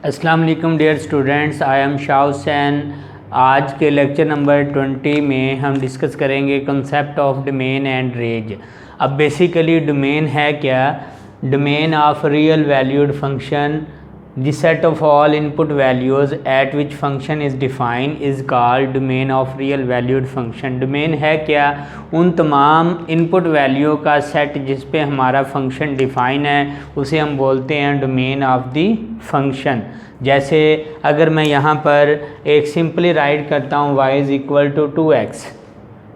अस्सलाम वालेकुम dear students, I am Shah Hussain. आज के लेक्चर नंबर 20 में हम डिस्कस करेंगे concept of domain and range. अब बेसिकली डोमेन है क्या? Domain of real valued function, the set of all input values at which function is define is called domain of real valued function. Domain है क्या? उन तमाम input value का set जिस पे हमारा फंक्शन डिफाइन है उसे हम बोलते हैं डोमेन ऑफ द फंक्शन। जैसे अगर मैं यहाँ पर एक सिंपली राइट करता हूँ y is equal to 2x,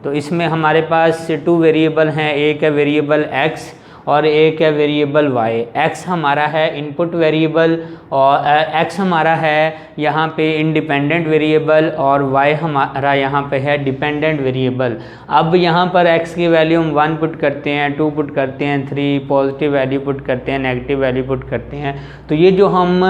तो इसमें हमारे पास 2 वेरिएबल हैं। एक है वेरिएबल x और एक है वेरिएबल y। x हमारा है इनपुट वेरिएबल और x हमारा है यहाँ पे इंडिपेंडेंट वेरिएबल और y हमारा यहाँ पे है डिपेंडेंट वेरिएबल। अब यहाँ पर x की वैल्यू हम 1 पुट करते हैं, 2 पुट करते हैं, 3 पॉजिटिव वैल्यू पुट करते हैं, नेगेटिव वैल्यू पुट करते हैं। तो ये जो हम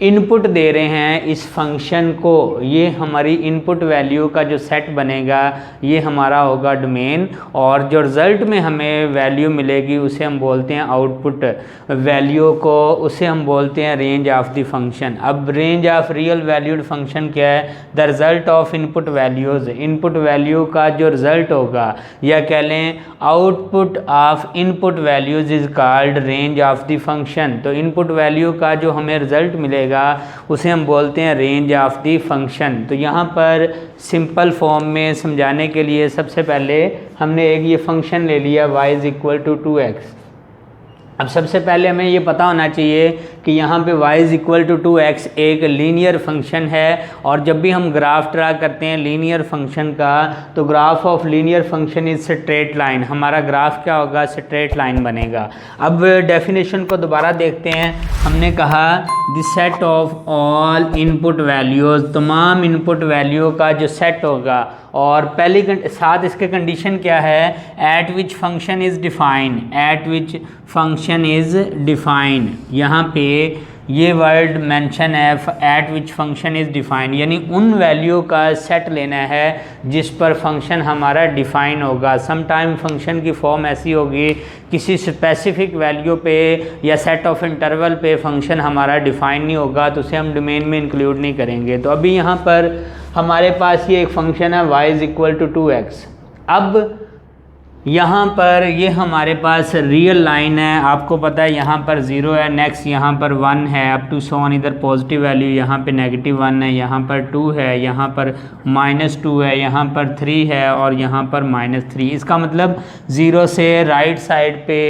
इनपुट दे रहे हैं इस फंक्शन को, ये हमारी इनपुट वैल्यू का जो सेट बनेगा ये हमारा होगा डोमेन, और जो रिज़ल्ट में हमें वैल्यू मिलेगी उसे हम बोलते हैं आउटपुट वैल्यू को, उसे हम बोलते हैं रेंज ऑफ द फंक्शन। अब range of real valued function क्या है? The result of input values, input value का जो रिज़ल्ट होगा या कह लें output of input values is called range of the function. तो इनपुट वैल्यू का जो हमें रिज़ल्ट मिलेगा उसे हम बोलते हैं रेंज ऑफ द फंक्शन। तो यहाँ पर सिंपल फॉर्म में समझाने के लिए सबसे पहले हमने एक ये फंक्शन ले लिया y is equal to 2x। अब सबसे पहले हमें ये पता होना चाहिए कि यहाँ पे y is equal to 2x एक लीनियर फंक्शन है, और जब भी हम ग्राफ ड्रा करते हैं लीनियर फंक्शन का तो graph of linear function is straight line. हमारा ग्राफ क्या होगा? स्ट्रेट लाइन बनेगा। अब डेफिनेशन को दोबारा देखते हैं। हमने कहा the set of all input values, तमाम इनपुट वैल्यू का जो सेट होगा, और पहली साथ इसके कंडीशन क्या है? Eight which function is define, eight which function is define. यहाँ पे ये वर्ड मेंशन है eight which function is define, यानी उन वैल्यू का सेट लेना है जिस पर फंक्शन हमारा डिफाइन होगा। सम टाइम फंक्शन की फॉर्म ऐसी होगी किसी स्पेसिफिक वैल्यू पे या सेट ऑफ इंटरवल पे फंक्शन हमारा डिफाइन नहीं होगा, तो उसे हम डोमेन में इंक्लूड नहीं करेंगे। तो अभी यहाँ पर हमारे पास ये एक फंक्शन है y is equal to 2x। अब यहाँ पर ये हमारे पास रियल लाइन है, आपको पता है यहाँ पर 0 है, नेक्स्ट यहाँ पर 1 है, अप टू सो ऑन, इधर पॉजिटिव वैल्यू, यहाँ पे नेगेटिव 1 है, यहाँ पर 2 है, यहाँ पर -2 है, यहाँ पर 3 है और यहाँ पर -3। इसका मतलब 0 से राइट साइड पे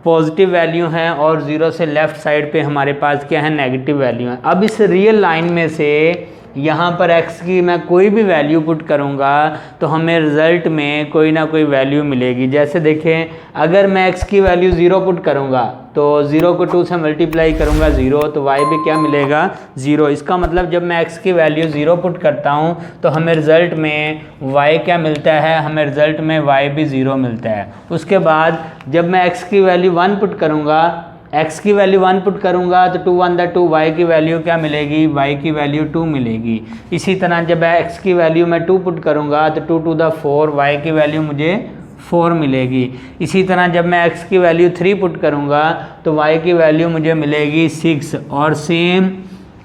पॉजिटिव वैल्यू हैं और 0 से लेफ़्ट साइड पे हमारे पास क्या है? नेगेटिव वैल्यू है। अब इस रियल लाइन में से यहाँ पर x की मैं कोई भी वैल्यू पुट करूँगा तो हमें रिज़ल्ट में कोई ना कोई वैल्यू मिलेगी। जैसे देखें, अगर मैं x की वैल्यू 0 पुट करूँगा तो 0 को 2 से मल्टीप्लाई करूँगा 0, तो y भी क्या मिलेगा? 0। इसका मतलब जब मैं x की वैल्यू 0 पुट करता हूँ तो हमें रिज़ल्ट में y क्या मिलता है? हमें रिज़ल्ट में y भी 0 मिलता है। उसके बाद जब मैं x की वैल्यू 1 पुट करूँगा, x की वैल्यू 1 पुट करूँगा तो 2 1 2, y की वैल्यू क्या मिलेगी? y की वैल्यू 2 मिलेगी। इसी तरह जब x की वैल्यू मैं 2 पुट करूँगा तो 2 2 4, y की वैल्यू मुझे 4 मिलेगी। इसी तरह जब मैं x की वैल्यू 3 पुट करूँगा तो y की वैल्यू मुझे मिलेगी 6। और सेम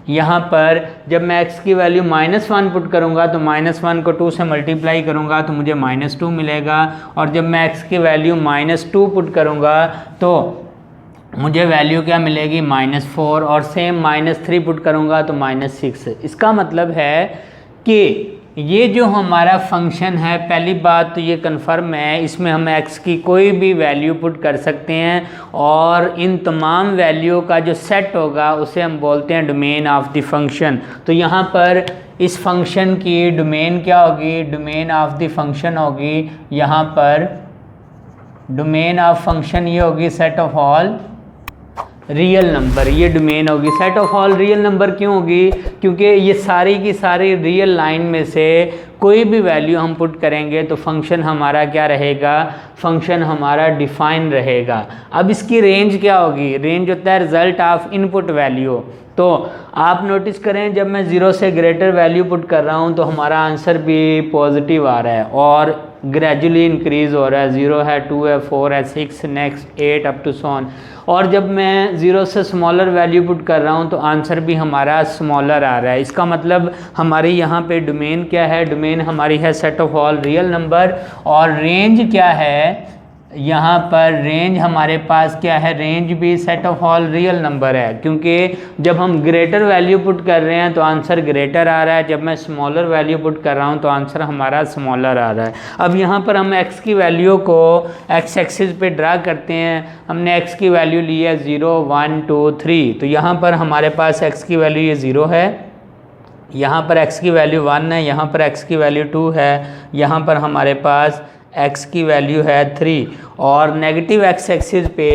यहाँ पर जब मैं x की वैल्यू -1 पुट करूँगा तो -1 को 2 से मल्टीप्लाई करूँगा तो मुझे -2 मिलेगा, और जब मैं x की वैल्यू -2 पुट करूँगा तो मुझे वैल्यू क्या मिलेगी? -4, और सेम -3 पुट करूँगा तो -6। इसका मतलब है कि ये जो हमारा फंक्शन है, पहली बात तो ये कन्फर्म है, इसमें हम x की कोई भी वैल्यू पुट कर सकते हैं, और इन तमाम वैल्यू का जो सेट होगा उसे हम बोलते हैं डोमेन ऑफ द फंक्शन। तो यहाँ पर इस फंक्शन की डोमेन क्या होगी? डोमेन ऑफ द फंक्शन होगी, यहाँ पर डोमेन ऑफ फंक्शन ये होगी set of all real number. ये डोमेन होगी set of all real number. क्यों होगी? क्योंकि ये सारी की सारी रियल लाइन में से कोई भी वैल्यू हम पुट करेंगे तो फंक्शन हमारा क्या रहेगा? फंक्शन हमारा डिफाइन रहेगा। अब इसकी रेंज क्या होगी? रेंज होता है रिजल्ट ऑफ इनपुट वैल्यू। तो आप नोटिस करें, जब मैं 0 से ग्रेटर वैल्यू पुट कर रहा हूँ तो हमारा आंसर भी पॉजिटिव आ रहा है और ग्रेजुअली इंक्रीज़ हो रहा है। 0 है, 2 है, 4 है, 6, next 8 up to so on. और जब मैं 0 से स्मॉलर वैल्यू पुट कर रहा हूँ तो आंसर भी हमारा स्मॉलर आ रहा है। इसका मतलब हमारी यहाँ पे डोमेन क्या है, डोमेन हमारी है set of all real number. और रेंज क्या है, यहाँ पर रेंज हमारे पास क्या है, रेंज भी set of all real number है, क्योंकि जब हम ग्रेटर वैल्यू पुट कर रहे हैं तो आंसर ग्रेटर आ रहा है, जब मैं स्मॉलर वैल्यू पुट कर रहा हूँ तो आंसर हमारा स्मॉलर आ रहा है। अब यहाँ पर हम x की वैल्यू को x एक्सिस पे ड्रा करते हैं। हमने x की वैल्यू ली है 0 1 2 3, तो यहाँ पर हमारे पास x की वैल्यू ये 0 है, यहाँ पर x की वैल्यू 1 है, यहाँ पर x की वैल्यू 2 है, यहाँ पर हमारे पास x की वैल्यू है 3, और नेगेटिव x एक्सिस पे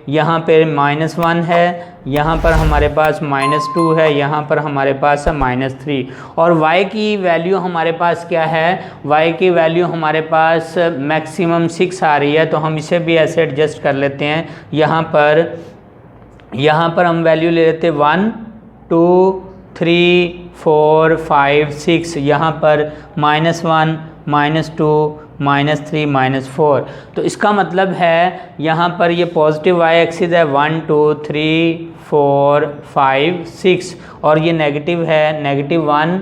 यहाँ पे -1 है, यहाँ पर हमारे पास -2 है, यहाँ पर हमारे पास है -3, और y की वैल्यू हमारे पास क्या है, y की वैल्यू हमारे पास मैक्सिमम 6 आ रही है, तो हम इसे भी ऐसे एडजस्ट कर लेते हैं। यहाँ पर हम वैल्यू ले लेते हैं 1 2 3 4 5 6, यहाँ पर -1 -2 -3 -4, तो इसका मतलब है यहाँ पर ये पॉजिटिव y एक्सिस है 1 2 3 4 5 6, और ये नेगेटिव है -1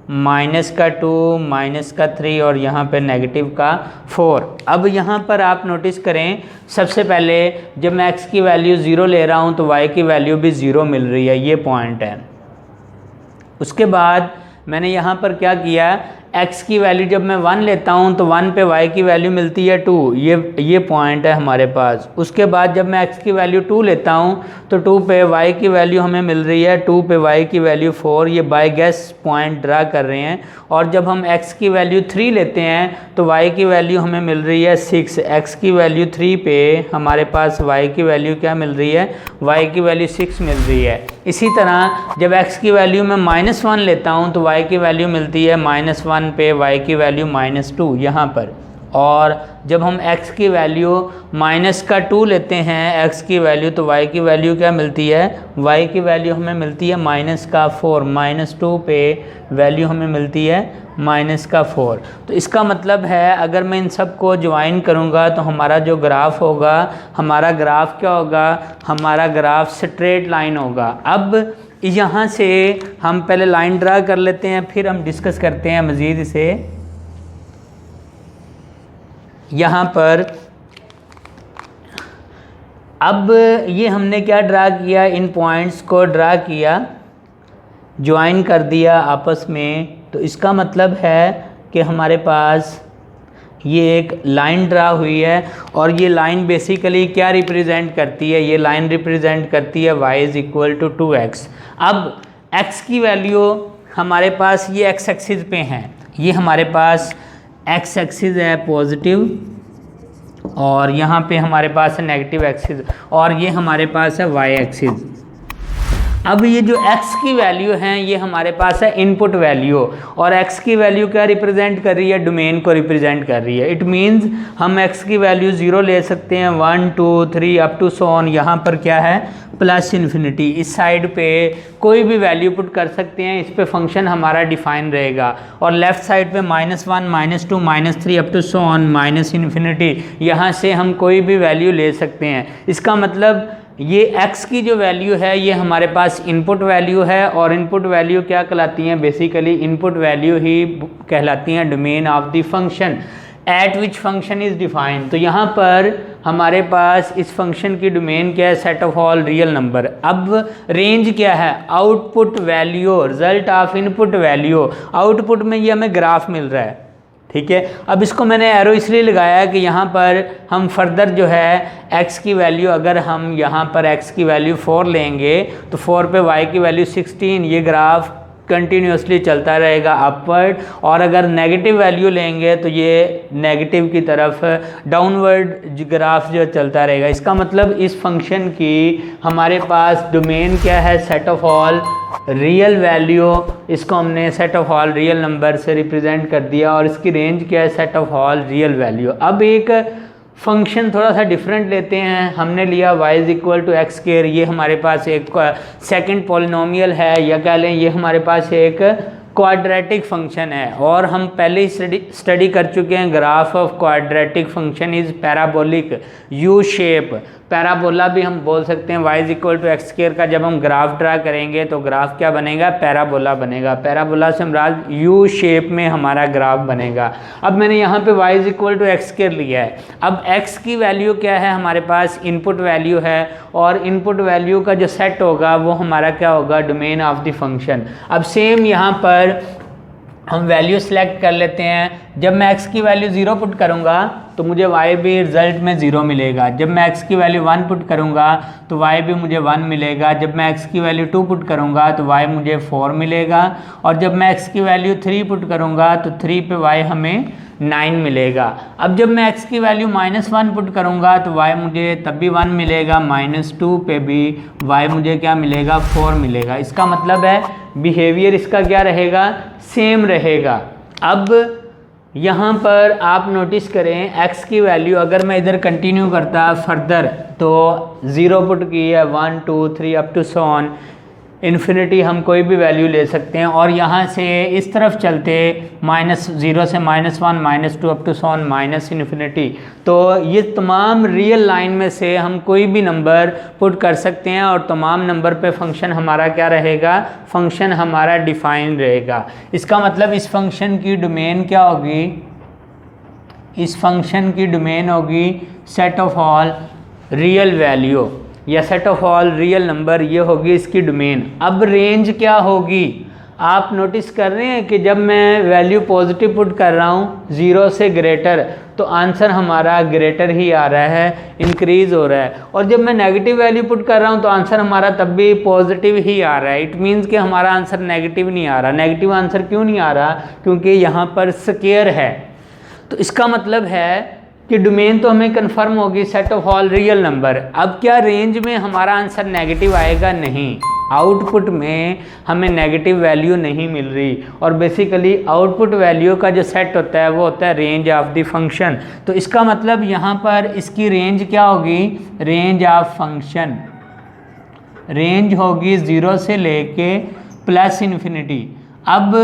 -2 -3 और यहाँ पे -4। अब यहाँ पर आप नोटिस करें, सबसे पहले जब मैं x की वैल्यू 0 ले रहा हूँ तो y की वैल्यू भी 0 मिल रही है, ये पॉइंट है। उसके बाद मैंने यहाँ पर क्या किया, x की वैल्यू जब मैं 1 लेता हूँ तो 1 पे y की वैल्यू मिलती है 2, ये पॉइंट है हमारे पास। उसके बाद जब मैं x की वैल्यू 2 लेता हूँ तो 2 पे y की वैल्यू हमें मिल रही है 2 पे y की वैल्यू 4, ये बाय गेस पॉइंट ड्रा कर रहे हैं। और जब हम x की वैल्यू 3 लेते हैं तो y की वैल्यू हमें मिल रही है 6, x की वैल्यू 3 पे हमारे पास y की वैल्यू क्या मिल रही है, y की वैल्यू 6 मिल रही है। इसी तरह जब x की वैल्यू में -1 लेता हूँ तो y की वैल्यू मिलती है -1 पे y की वैल्यू -2 यहाँ पर। और जब हम x की वैल्यू -2 लेते हैं x की वैल्यू, तो y की वैल्यू क्या मिलती है, y की वैल्यू हमें मिलती है -4, -2 पे वैल्यू हमें मिलती है -4। तो इसका मतलब है अगर मैं इन सब को ज्वाइन करूँगा तो हमारा जो ग्राफ होगा, हमारा ग्राफ क्या होगा, हमारा ग्राफ स्ट्रेट लाइन होगा। अब यहाँ से हम पहले लाइन ड्रा कर लेते हैं, फिर हम डिस्कस करते हैं मज़ीद इसे। यहाँ पर अब ये हमने क्या ड्रा किया, इन पॉइंट्स को ड्रा किया, ज्वाइन कर दिया आपस में, तो इसका मतलब है कि हमारे पास ये एक लाइन ड्रा हुई है। और ये लाइन बेसिकली क्या रिप्रेजेंट करती है, ये लाइन रिप्रेजेंट करती है y = 2x। अब x की वैल्यू हमारे पास ये x एक्सिस पे हैं, ये हमारे पास x एक्सिस है पॉजिटिव, और यहाँ पे हमारे पास है नेगेटिव एक्सिस, और ये हमारे पास है y एक्सिस। अब ये जो x की वैल्यू हैं ये हमारे पास है इनपुट वैल्यू, और x की वैल्यू क्या रिप्रेजेंट कर रही है, डोमेन को रिप्रेजेंट कर रही है। इट मींस हम x की वैल्यू 0 ले सकते हैं, 1 2 3 अप टू सो ऑन। यहाँ पर क्या है, +∞। इस साइड पे कोई भी वैल्यू पुट कर सकते हैं, इस पे फंक्शन हमारा डिफाइन रहेगा। और लेफ़्ट साइड पे -1 -2 -3 अप टू सो ऑन -∞, यहाँ से हम कोई भी वैल्यू ले सकते हैं। इसका मतलब ये x की जो वैल्यू है ये हमारे पास इनपुट वैल्यू है, और इनपुट वैल्यू क्या कहलाती हैं, बेसिकली इनपुट वैल्यू ही कहलाती हैं domain of the function at which function is defined. तो यहाँ पर हमारे पास इस फंक्शन की डोमेन क्या है, set of all real number. अब रेंज क्या है, output value, result of input value. Output में ये हमें ग्राफ मिल रहा है, ठीक है। अब इसको मैंने एरो इसलिए लगाया कि यहाँ पर हम फर्दर जो है x की वैल्यू, अगर हम यहाँ पर x की वैल्यू 4 लेंगे तो 4 पे y की वैल्यू 16, ये ग्राफ कंटिन्यूसली चलता रहेगा अपवर्ड। और अगर नेगेटिव वैल्यू लेंगे तो ये नेगेटिव की तरफ डाउनवर्ड ग्राफ जो चलता रहेगा। इसका मतलब इस फंक्शन की हमारे पास डोमेन क्या है, set of all real value, इसको हमने set of all real number से रिप्रेजेंट कर दिया, और इसकी रेंज क्या है, set of all real value. अब एक फंक्शन थोड़ा सा डिफरेंट लेते हैं, हमने लिया y = x²। ये हमारे पास एक सेकंड पॉलिनोमियल है, या कह लें ये हमारे पास एक क्वाड्रेटिक फंक्शन है, और हम पहले ही स्टडी कर चुके हैं। Graph of quadratic function is parabolic, U shape. Parabola भी हम बोल सकते हैं, y is equal to x square का जब हम ग्राफ ड्रा करेंगे तो ग्राफ क्या बनेगा, पैराबोला बनेगा। पैराबोला से हमारा यू शेप में हमारा ग्राफ बनेगा। अब मैंने यहाँ पे y is equal to x square लिया है। अब x की वैल्यू क्या है, हमारे पास इनपुट वैल्यू है, और इनपुट वैल्यू का जो सेट होगा वो हमारा क्या होगा, डोमेन ऑफ द फंक्शन। अब सेम यहाँ पर हम वैल्यू सेलेक्ट कर लेते हैं। जब मैं x की वैल्यू 0 पुट करूँगा तो मुझे y भी रिजल्ट में 0 मिलेगा। जब मैं x की वैल्यू 1 पुट करूँगा तो y भी मुझे 1 मिलेगा। जब मैं x की वैल्यू 2 पुट करूँगा तो y मुझे 4 मिलेगा। और जब मैं x की वैल्यू 3 पुट करूँगा तो 3 पे y हमें 9 मिलेगा। अब जब मैं x की वैल्यू -1 पुट करूँगा तो y मुझे तब भी 1 मिलेगा, -2 पे भी y मुझे क्या मिलेगा, 4 मिलेगा। इसका मतलब है बिहेवियर इसका क्या रहेगा, सेम रहेगा। अब यहाँ पर आप नोटिस करें x की वैल्यू अगर मैं इधर कंटिन्यू करता फर्दर तो 0 पुट की है, 1 2 3 up to so on infinity, हम कोई भी वैल्यू ले सकते हैं। और यहाँ से इस तरफ चलते -0 से -1 -2 up to so on -infinity, तो ये तमाम रियल लाइन में से हम कोई भी नंबर पुट कर सकते हैं और तमाम नंबर पे फंक्शन हमारा क्या रहेगा, फंक्शन हमारा डिफाइन रहेगा। इसका मतलब इस फंक्शन की डोमेन क्या होगी, इस फंक्शन की डोमेन होगी set of all real value या set of all real number, ये होगी इसकी डोमेन। अब रेंज क्या होगी, आप नोटिस कर रहे हैं कि जब मैं वैल्यू पॉजिटिव पुट कर रहा हूँ 0 से ग्रेटर तो आंसर हमारा ग्रेटर ही आ रहा है, इंक्रीज हो रहा है। और जब मैं नेगेटिव वैल्यू पुट कर रहा हूँ तो आंसर हमारा तब भी पॉजिटिव ही आ रहा है। इट मीन्स कि हमारा आंसर नेगेटिव नहीं आ रहा। नेगेटिव आंसर क्यों नहीं आ रहा, क्योंकि यहाँ पर स्क्वायर है। तो इसका मतलब है कि डोमेन तो हमें कंफर्म होगी set of all real number. अब क्या रेंज में हमारा आंसर नेगेटिव आएगा, नहीं, आउटपुट में हमें नेगेटिव वैल्यू नहीं मिल रही। और बेसिकली आउटपुट वैल्यू का जो सेट होता है वो होता है रेंज ऑफ द फंक्शन। तो इसका मतलब यहाँ पर इसकी रेंज क्या होगी, रेंज ऑफ फंक्शन, रेंज होगी 0 से लेके +इन्फिनिटी। अब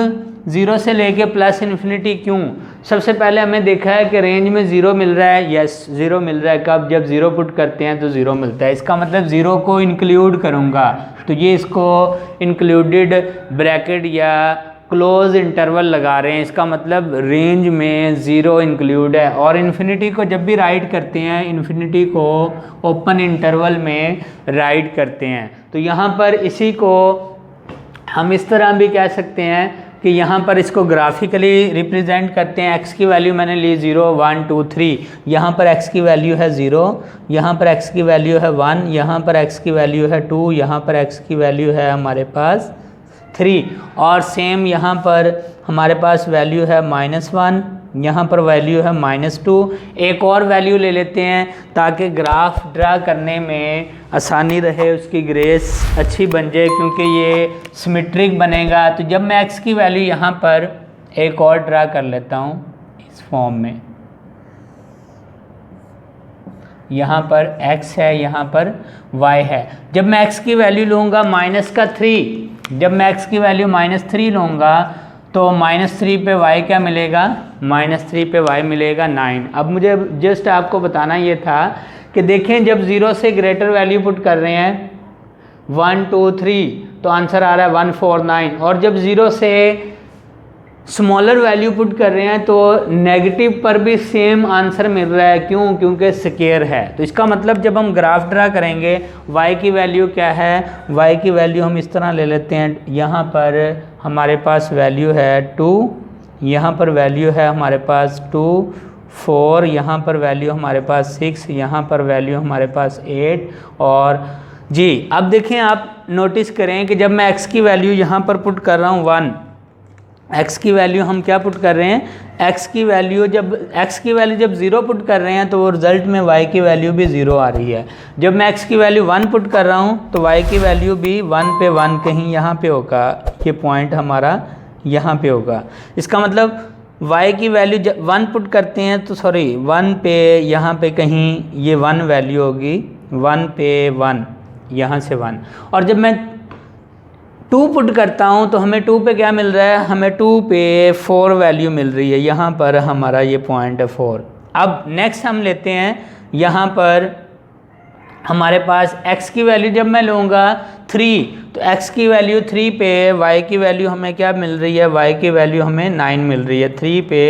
0 से लेके +इन्फिनिटी क्यों, सबसे पहले हमें देखा है कि रेंज में 0 मिल रहा है। यस 0 मिल रहा है, कब, जब 0 पुट करते हैं तो 0 मिलता है। इसका मतलब 0 को इंक्लूड करूँगा तो ये इसको इंक्लूडेड ब्रैकेट या क्लोज इंटरवल लगा रहे हैं। इसका मतलब रेंज में 0 इंक्लूड है। और इन्फिनिटी को जब भी राइट करते हैं, इन्फिनिटी को ओपन इंटरवल में राइट करते हैं। तो यहाँ पर इसी को हम इस तरह भी कह सकते हैं कि यहाँ पर इसको ग्राफिकली रिप्रेजेंट करते हैं। x की वैल्यू मैंने ली 0 1 2 3, यहाँ पर x की वैल्यू है 0, यहाँ पर x की वैल्यू है 1, यहाँ पर x की वैल्यू है 2, यहाँ पर x की वैल्यू है हमारे पास 3, और सेम यहाँ पर हमारे पास वैल्यू है -1, यहाँ पर वैल्यू है -2। एक और वैल्यू ले लेते हैं ताकि ग्राफ ड्रा करने में आसानी रहे, उसकी ग्रेस अच्छी बन जाए, क्योंकि ये सिमेट्रिक बनेगा। तो जब मैं x की वैल्यू यहाँ पर एक और ड्रा कर लेता हूँ इस फॉर्म में, यहाँ पर x है, यहाँ पर y है। जब मैं x की वैल्यू लूँगा -3, जब मैं x की वैल्यू -3 लूँगा तो -3 पे y क्या मिलेगा, -3 पे y मिलेगा 9। अब मुझे जस्ट आपको बताना ये था कि देखें जब 0 से ग्रेटर वैल्यू पुट कर रहे हैं 1 2 3 तो आंसर आ रहा है 1 4 9, और जब 0 से स्मॉलर वैल्यू पुट कर रहे हैं तो नेगेटिव पर भी सेम आंसर मिल रहा है। क्यों, क्योंकि स्क्वायर है। तो इसका मतलब जब हम ग्राफ ड्रा करेंगे y की वैल्यू क्या है, y की वैल्यू हम इस तरह ले लेते हैं। यहाँ पर हमारे पास वैल्यू है 2, यहाँ पर वैल्यू है हमारे पास 2 4, यहाँ पर वैल्यू हमारे पास 6, यहाँ पर वैल्यू हमारे पास 8। और जी अब देखें, आप नोटिस करें कि जब मैं x की वैल्यू यहाँ पर पुट कर रहा हूँ 1, x की वैल्यू हम क्या पुट कर रहे हैं, x की वैल्यू जब 0 पुट कर रहे हैं तो वो रिज़ल्ट में y की वैल्यू भी 0 आ रही है। जब मैं x की वैल्यू 1 पुट कर रहा हूँ तो y की वैल्यू भी 1 पे 1 कहीं यहाँ पे होगा, ये पॉइंट हमारा यहाँ पे होगा। इसका मतलब y की वैल्यू जब 1 पुट करते हैं तो 1 पे यहाँ पे कहीं ये 1 वैल्यू होगी, 1 पे 1, यहाँ से 1। और जब मैं 2 पुट करता हूँ तो हमें 2 पे क्या मिल रहा है, हमें 2 पे 4 वैल्यू मिल रही है। यहाँ पर हमारा ये पॉइंट है 4। अब नेक्स्ट हम लेते हैं यहाँ पर हमारे पास x की वैल्यू जब मैं लूँगा 3, तो x की वैल्यू 3 पे y की वैल्यू हमें क्या मिल रही है, y की वैल्यू हमें 9 मिल रही है। 3 पे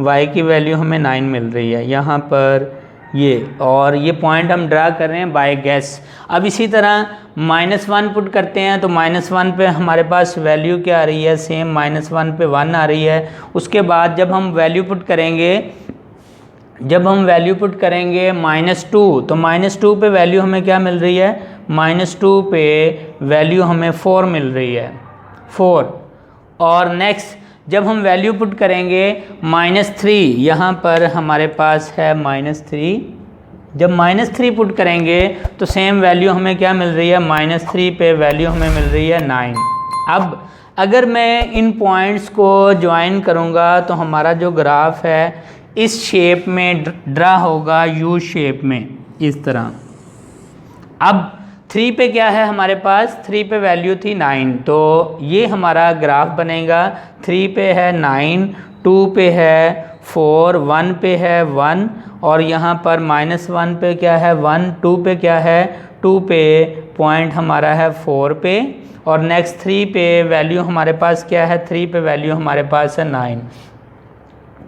y की वैल्यू हमें 9 मिल रही है यहाँ पर ये, और ये पॉइंट हम ड्रा कर रहे हैं बाय गैस। अब इसी तरह -1 पुट करते हैं, तो -1 पे हमारे पास वैल्यू क्या आ रही है, सेम -1 पे 1 आ रही है। उसके बाद जब हम वैल्यू पुट करेंगे -2, तो -2 पे वैल्यू हमें क्या मिल रही है, -2 पे वैल्यू हमें 4 मिल रही है, 4। और नेक्स्ट जब हम वैल्यू पुट करेंगे -3, यहाँ पर हमारे पास है -3। जब -3 पुट करेंगे तो सेम वैल्यू हमें क्या मिल रही है, -3 पे वैल्यू हमें मिल रही है 9। अब अगर मैं इन पॉइंट्स को ज्वाइन करूँगा तो हमारा जो ग्राफ है इस शेप में ड्रा होगा, यू शेप में, इस तरह। अब 3 पे क्या है हमारे पास, 3 पे वैल्यू थी 9, तो ये हमारा ग्राफ बनेगा। 3 पे है 9, 2 पे है 4, 1 पे है 1, और यहाँ पर -1 पे क्या है 1, 2 पे क्या है 2 पे पॉइंट हमारा है 4 पे, और नेक्स्ट 3 पे वैल्यू हमारे पास क्या है, 3 पे वैल्यू हमारे पास है 9।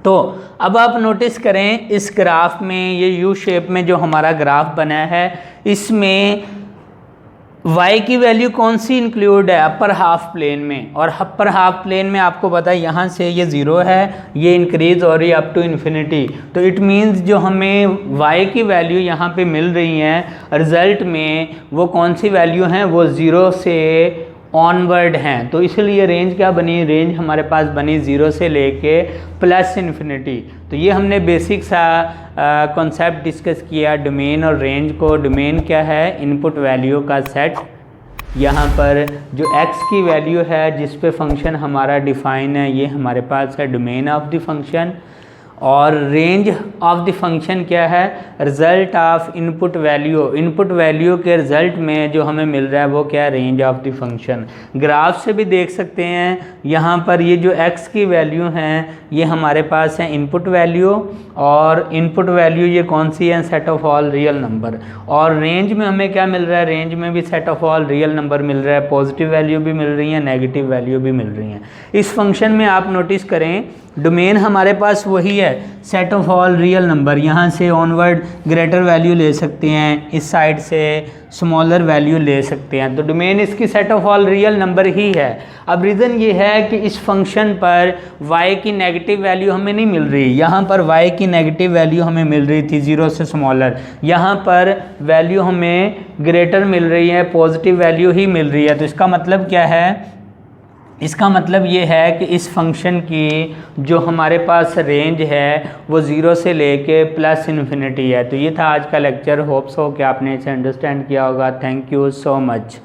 तो अब आप नोटिस करें इस ग्राफ में, ये यू शेप में जो हमारा ग्राफ बना है, इसमें y की वैल्यू कौन सी इंक्लूड है, अपर हाफ प्लेन में। और अपर हाफ प्लेन में आपको पता है यहाँ से ये 0 है, ये इंक्रीज हो रही है अप टू इन्फिनिटी। तो इट मीन्स जो हमें y की वैल्यू यहाँ पे मिल रही हैं रिज़ल्ट में, वो कौन सी वैल्यू हैं, वो 0 से ऑनवर्ड हैं। तो इसलिए रेंज क्या बनी, रेंज हमारे पास बनी 0 से लेके +इन्फिनिटी। तो ये हमने बेसिक सा कॉन्सेप्ट डिस्कस किया डोमेन और रेंज को। डोमेन क्या है, इनपुट वैल्यू का सेट। यहाँ पर जो x की वैल्यू है जिस पे फंक्शन हमारा डिफाइन है, ये हमारे पास है डोमेन ऑफ द फंक्शन। और रेंज ऑफ द फंक्शन क्या है, result of input value. Input value के रिज़ल्ट में जो हमें मिल रहा है वो क्या है, range of the function. Graph से भी देख सकते हैं, यहाँ पर ये जो x की वैल्यू हैं ये हमारे पास है इनपुट वैल्यू, और इनपुट वैल्यू ये कौन सी है, set of all real number. और रेंज में हमें क्या मिल रहा है, रेंज में भी set of all real number मिल रहा है, पॉजिटिव वैल्यू भी मिल रही है, नेगेटिव वैल्यू भी मिल रही हैं। इस फंक्शन में आप नोटिस करें डोमेन हमारे पास वही है, set of all real number. यहाँ से ऑनवर्ड ग्रेटर वैल्यू ले सकते हैं, इस साइड से स्मॉलर वैल्यू ले सकते हैं। तो डोमेन इसकी set of all real number ही है। अब रीज़न ये है कि इस फंक्शन पर y की नेगेटिव वैल्यू हमें नहीं मिल रही। यहाँ पर y की नेगेटिव वैल्यू हमें मिल रही थी 0 से स्मॉलर, यहाँ पर वैल्यू हमें ग्रेटर मिल रही है, पॉजिटिव वैल्यू ही मिल रही है। तो इसका मतलब क्या है, इसका मतलब ये है कि इस फंक्शन की जो हमारे पास रेंज है वो 0 से लेके +इन्फिनिटी है। तो ये था आज का लेक्चर। होप्स हो कि आपने इसे अंडरस्टैंड किया होगा। Thank you so much.